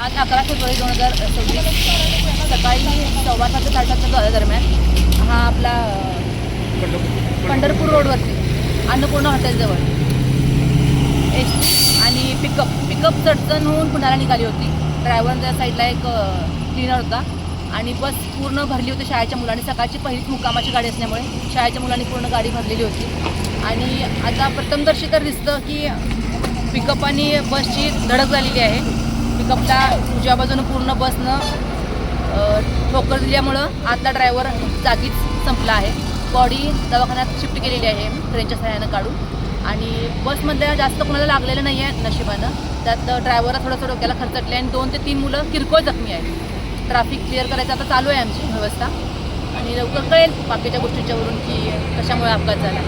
आज 11 फेब्रुवारी 2026 सकाळी 7:15 ते 7:30 दरम्यान हा आपला पंढरपूर रोडवरती अन्नपूर्णा हॉटेलजवळ एस आणि पिकअप चढचण होऊन पुण्याला निघाली होती. ड्रायव्हरच्या साईडला एक क्लीनर होता आणि बस पूर्ण भरली होती शाळेच्या मुलांनी. सकाळची पहिलीच मुक्कामाची गाडी असल्यामुळे शाळेच्या मुलांनी पूर्ण गाडी भरलेली होती. आणि आता प्रथमदर्शी तर दिसतं की पिकअप आणि बसची धडक झालेली आहे. पिकअपला उजव्या बाजूनं पूर्ण बसनं ठोकर दिल्यामुळं आतला ड्रायव्हर जागीच संपला आहे. बॉडी दवाखान्यात शिफ्ट केलेली आहे ट्रेनच्या सहाय्यानं काढून. आणि बसमधल्या जास्त कोणाला लागलेलं नाही आहे नशिबानं. त्यात ड्रायव्हरला थोडं डोक्याला खरचटले आणि 2 ते 3 मुलं किरकोळ जखमी आहेत. ट्रॅफिक क्लिअर करायचं आता चालू आहे आमची व्यवस्था आणि लवकर कळेल बाकीच्या गोष्टींच्यावरून की कशामुळे अपघात झाला.